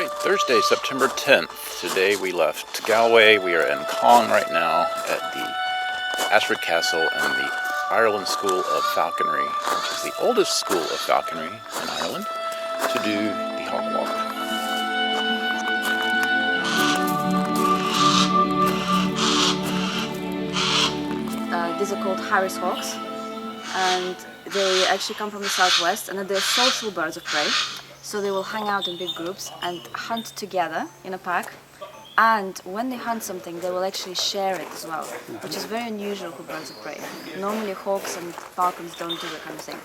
Alright, Thursday, September 10th. Today we left Galway. We are in Cong right now at the Ashford Castle and the Ireland School of Falconry, which is the oldest school of falconry in Ireland, to do the hawk walk. These are called Harris hawks, and they actually come from the southwest, and they're social birds of prey. So they will hang out in big groups and hunt together in a pack, and when they hunt something they will actually share it as well, which is very unusual for birds of prey. Normally hawks and falcons don't do that kind of thing.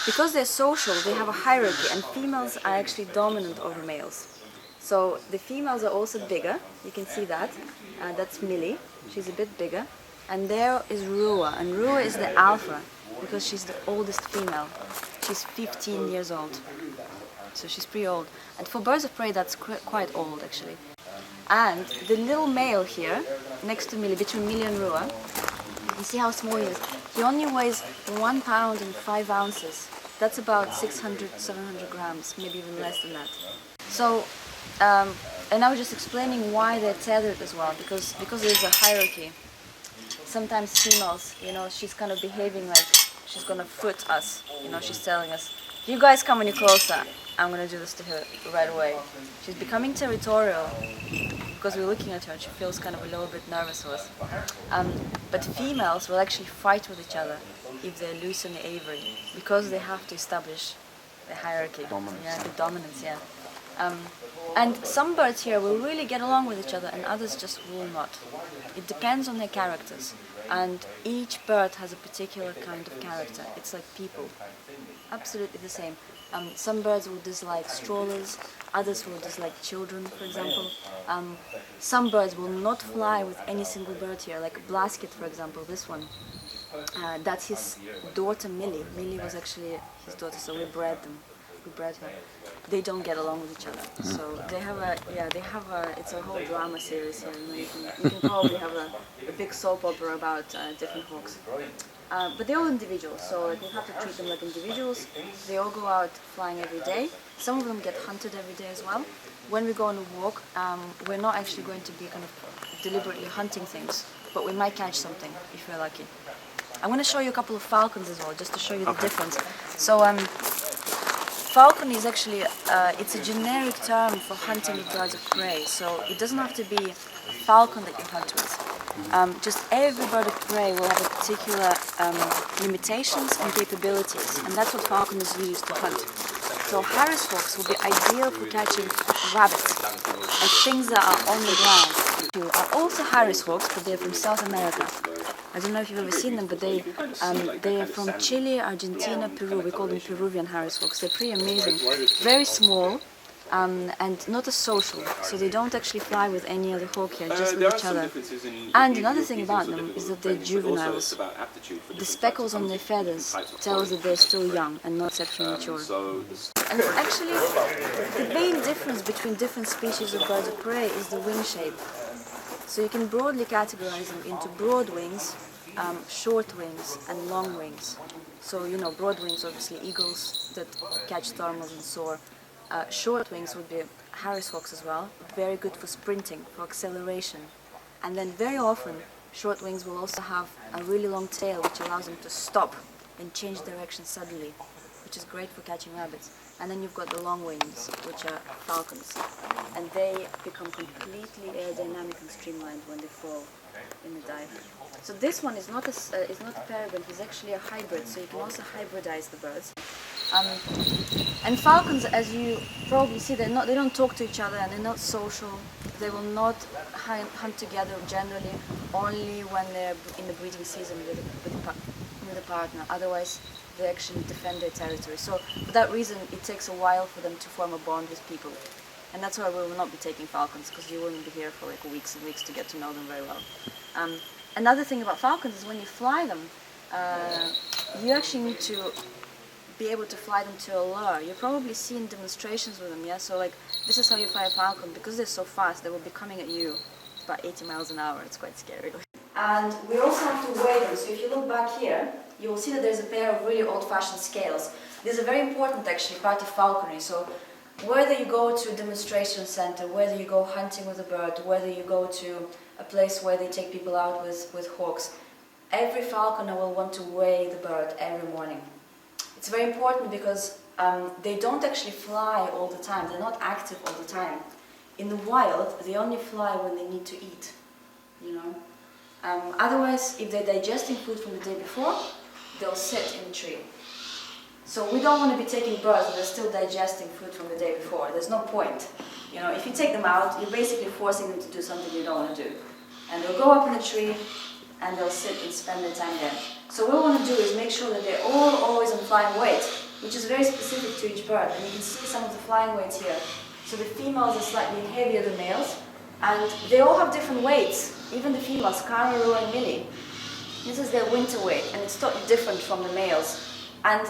Because they're social, they have a hierarchy, and females are actually dominant over males. So the females are also bigger, you can see that. That's Millie, she's a bit bigger. And there is Rua, and Rua is the alpha because she's the oldest female. She's 15 years old, so she's pretty old. And for birds of prey that's quite old actually. And the little male here, next to Millie, between Millie and Rua, you see how small he is. He only weighs 1 pound and 5 ounces. That's about 600, 700 grams, maybe even less than that. So, and I was just explaining why they're tethered as well, because there's a hierarchy. Sometimes females, she's kind of behaving like she's gonna foot us. She's telling us, you guys come any closer, I'm gonna do this to her right away. She's becoming territorial because we're looking at her and she feels kind of a little bit nervous with us. But females will actually fight with each other if they're loose in the aviary, because they have to establish the hierarchy. Dominance. Yeah, the dominance, yeah. And some birds here will really get along with each other and others just will not. It depends on their characters, and each bird has a particular kind of character. It's like people, absolutely the same. Some birds will dislike strollers, others will dislike children, for example. Some birds will not fly with any single bird here, like Blasket, for example, this one. That's his daughter Millie. Millie was actually his daughter, so we bred them. We bred her. They don't get along with each other. So they have it's a whole drama series here. You can probably have a big soap opera about different hawks. But they're all individuals, so we have to treat them like individuals. They all go out flying every day. Some of them get hunted every day as well. When we go on a walk, we're not actually going to be kind of deliberately hunting things, but we might catch something if we're lucky. I'm going to show you a couple of falcons as well, just to show you the difference. So falcon is actually, it's a generic term for hunting with birds of prey, so it doesn't have to be a falcon that you hunt with. Just every bird of prey will have a particular limitations and capabilities, and that's what falcon is used to hunt. So Harris hawks will be ideal for catching rabbits and things that are on the ground. There are also Harris hawks, but they're from South America. I don't know if you've ever seen them, but they are from Chile, Argentina, Peru. We call them Peruvian Harris hawks. They're pretty amazing. Very small and not as social, so they don't actually fly with any other hawk here, just with each other. And another thing about them is that they're juveniles. The speckles on their feathers tell us that they're still young and not sexually mature. And actually, the main difference between different species of birds of prey is the wing shape. So you can broadly categorize them into broad wings, short wings, and long wings. So, broad wings, obviously eagles that catch thermals and soar. Short wings would be Harris hawks as well, very good for sprinting, for acceleration. And then very often, short wings will also have a really long tail, which allows them to stop and change direction suddenly, which is great for catching rabbits. And then you've got the long wings, which are falcons, and they become completely aerodynamic and streamlined when they fall in the dive. So this one is not a peregrine, he's actually a hybrid, so you can also hybridize the birds. And falcons, as you probably see, they don't talk to each other and they're not social. They will not hunt together generally, only when they're in the breeding season with a partner. Otherwise, they actually defend their territory. So for that reason, it takes a while for them to form a bond with people. And that's why we will not be taking falcons, because you wouldn't be here for like weeks and weeks to get to know them very well. Another thing about falcons is when you fly them, you actually need to be able to fly them to a lure. You've probably seen demonstrations with them, yeah? So like, this is how you fly a falcon. Because they're so fast, they will be coming at you about 80 miles an hour. It's quite scary. And we also have to weigh them. So if you look back here, you will see that there's a pair of really old-fashioned scales. These are very important, actually, part of falconry. So Whether you go to a demonstration center, whether you go hunting with a bird, whether you go to a place where they take people out with hawks, every falconer will want to weigh the bird every morning. It's very important because they don't actually fly all the time, they're not active all the time. In the wild, they only fly when they need to eat, you know. Otherwise, if they're digesting food from the day before, they'll sit in the tree. So we don't want to be taking birds that are still digesting food from the day before. There's no point. You know, if you take them out, you're basically forcing them to do something you don't want to do. And they'll go up in the tree and they'll sit and spend their time there. So what we want to do is make sure that they're all always on flying weight, which is very specific to each bird. And you can see some of the flying weights here. So the females are slightly heavier than males, and they all have different weights. Even the females, Kangaroo and Millie. This is their winter weight, and it's totally different from the males. And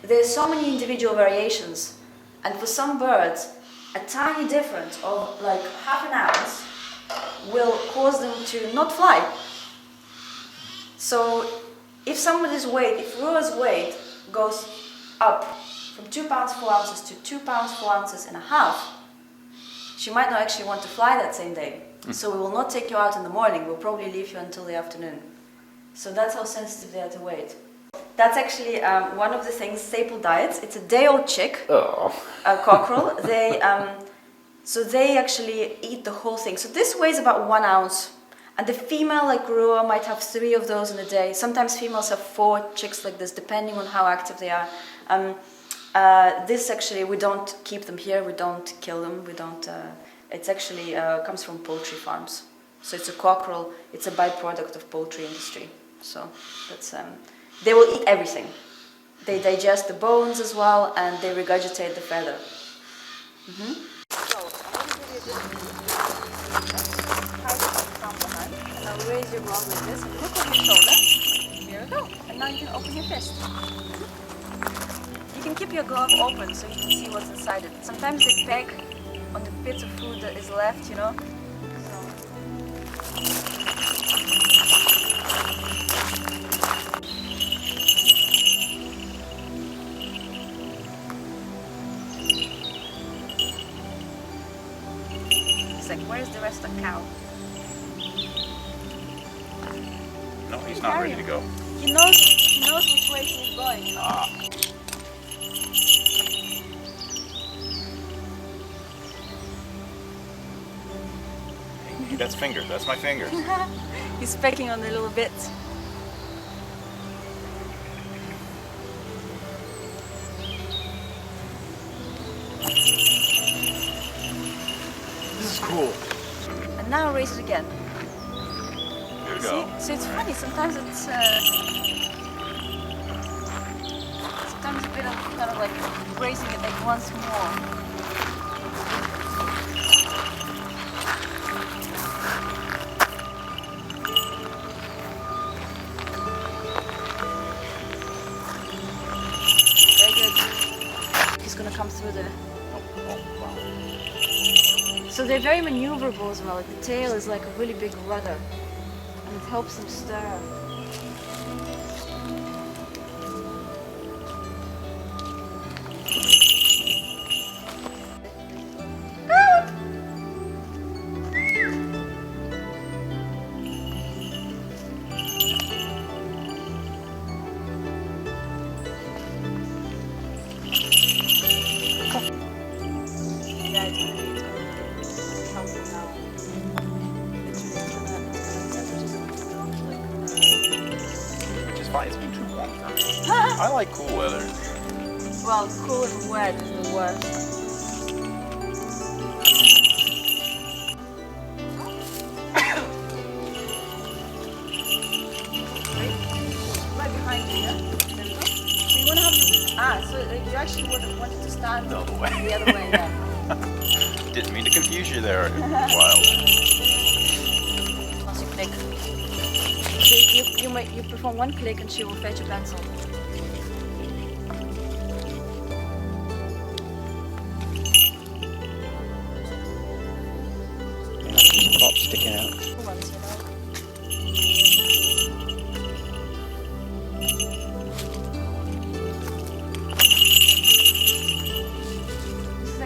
there's so many individual variations, and for some birds, a tiny difference of like half an ounce will cause them to not fly. So if somebody's weight, if Rua's weight goes up from 2 pounds 4 ounces to 2 pounds 4 ounces and a half, she might not actually want to fly that same day. So we will not take you out in the morning, we'll probably leave you until the afternoon. So that's how sensitive they are to weight. That's actually one of the things, staple diets. It's a day-old chick, a cockerel. So they actually eat the whole thing. So this weighs about 1 ounce. And the female, like Rua, might have 3 of those in a day. Sometimes females have 4 chicks like this, depending on how active they are. This actually, we don't keep them here, we don't kill them, we don't... It's actually comes from poultry farms. So it's a cockerel, it's a byproduct of poultry industry. So that's... They will eat everything. They digest the bones as well, and they regurgitate the feather. Mm-hmm. So, I'm going to give you this. And I'll raise your glove like this, and look on your shoulder. Here we go. And now you can open your fist. You can keep your glove open so you can see what's inside it. Sometimes they peck on the bits of food that is left, you know. Where's the rest of the cow? No, he's not ready to go. He knows which way he's going. Ah. Hey, that's finger. That's my finger. He's pecking on the little bits. This is cool. And now raise it again. Here we go. See? So it's funny, sometimes it's sometimes a bit of kind of like raising it like once more. Very good. He's gonna come through there. Oh, wow. So they're very maneuverable as well. Like the tail is like a really big rudder, and it helps them stir. It's been too warm for me. I like cool weather. Well, cool and wet is the worst. Right behind you, yeah? There we go. So you want to have your... so you actually wanted to stand The other way. The other way, yeah. Didn't mean to confuse you there. Wild. Once you click. You perform one click and she will fetch a pencil. Top sticking out. Once, you know. This is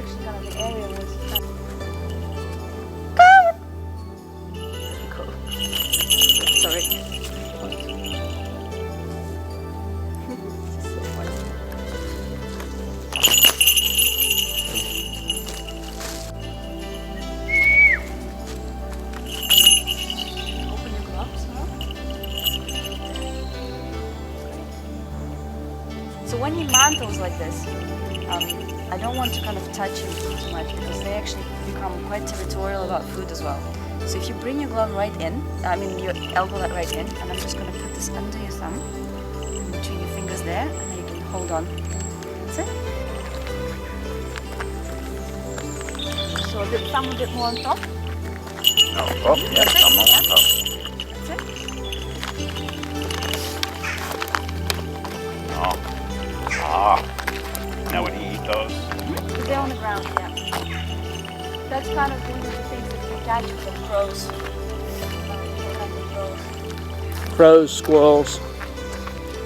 So when he mantles like this, I don't want to kind of touch him too much because they actually become quite territorial about food as well. So if you bring your glove right in, your elbow right in, and I'm just going to put this under your thumb, between your fingers there, and then you can hold on. That's it. So the thumb a bit more on top. Oh, yeah, thumb on top. That's it. Oh. Ah. Now would he eat those? Mm-hmm. They're on the ground, yeah. That's kind of one of the things that you catch with the crows. Crows, squirrels.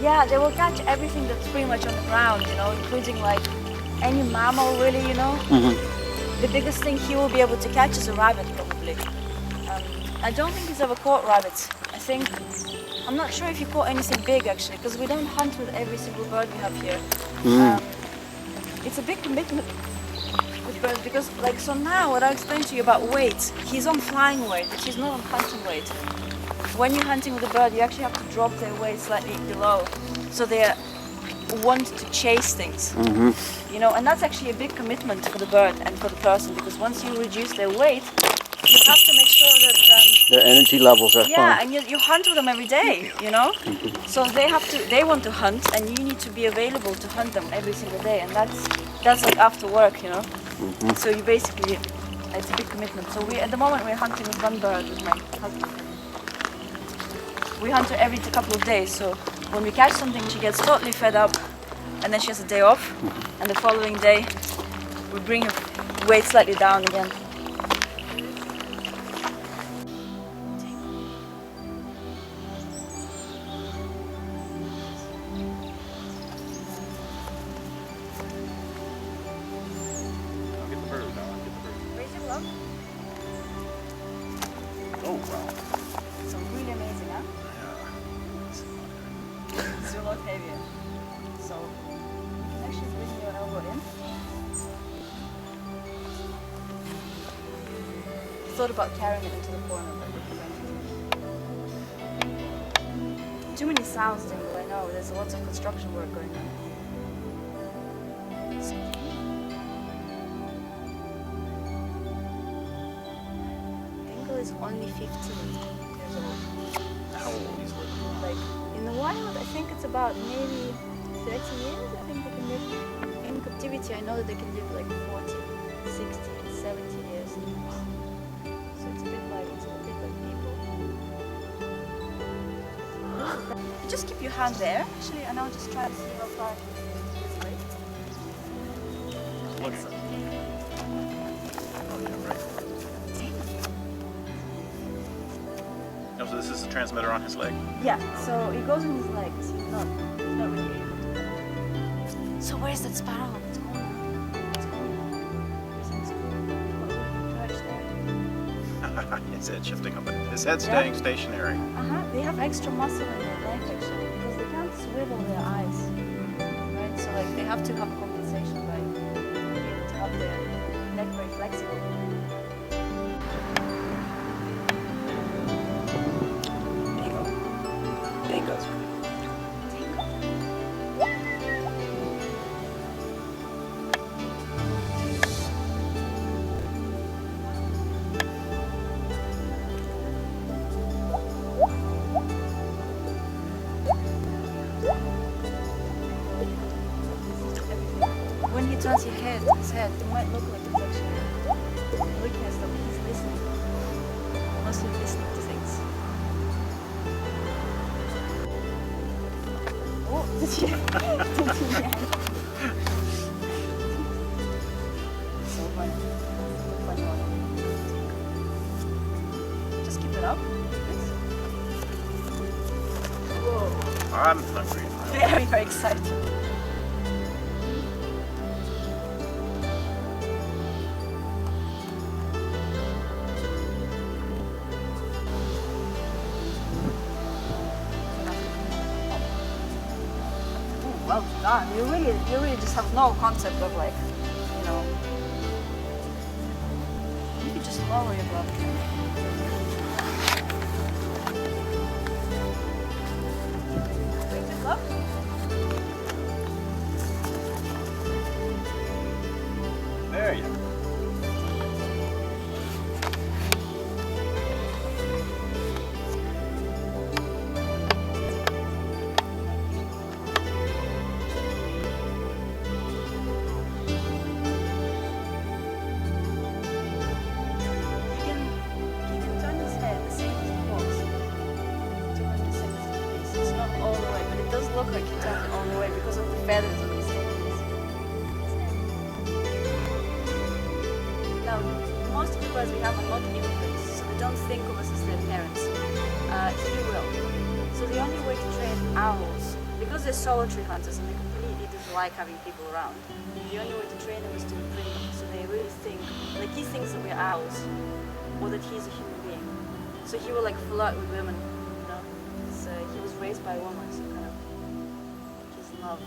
Yeah, they will catch everything that's pretty much on the ground, including like any mammal really, Mm-hmm. The biggest thing he will be able to catch is a rabbit probably. I don't think he's ever caught rabbits. I'm not sure if he caught anything big actually, because we don't hunt with every single bird we have here. It's a big commitment with birds because, so now what I explained to you about weight, he's on flying weight, but he's not on hunting weight. When you're hunting with a bird, you actually have to drop their weight slightly below, so they want to chase things. Mm-hmm. And that's actually a big commitment for the bird and for the person, because once you reduce their weight, you have to make sure that Their energy levels are yeah, fine. and you hunt with them every day, So they want to hunt, and you need to be available to hunt them every single day, and that's like after work, So you basically, it's a big commitment. So at the moment we're hunting with one bird with my husband. We hunt her every couple of days, so when we catch something, she gets totally fed up, and then she has a day off, and the following day we bring her weight slightly down again. Oh, wow. So really amazing, huh? It's a lot heavier. So you can actually bring your elbow in. I thought about carrying it into the corner, but too many sounds, Dingle, I know. There's lots of construction work going on. Dingle is only 15 years old. How old is he? Like in the wild, I think it's about maybe 30 years. I think they can live in captivity. I know that they can live like 40, 60, 70 years. So it's a bit like people. Just keep your hand there, actually, and I'll just try to see how far I can see this way. Looking. So, Oh, yeah, right. Oh, so this is the transmitter on his leg. yeah, so it goes in his legs. He's not really able to. So where's that sparrow? What's going on? What's going on? His head shifting up. His head's Yeah. staying stationary. They have extra muscle in their neck actually because they can't swivel their eyes, right? So like they have to have compensation by being able to have their neck very flexible. Dingoes. When he turns his head, it might look like he's actually looking as though he's listening. Mostly listening to things. Oh, did you? So funny. Funny one. Just keep it up, please. Whoa. I'm hungry. Very, very excited. Well done. You really just have no concept of like, you can just lower your glove. Raise your glove. like he turned it all the way because of the feathers on his tail. Now, most of the birds we have are not immigrants, so they don't think of us as their parents. He will. So the only way to train owls, because they're solitary hunters and they completely dislike having people around, the only way to train them is to bring them. So they really think, like he thinks that we're owls, or that he's a human being. So he will like flirt with women, you know. So he was raised by a woman, so kind of his love.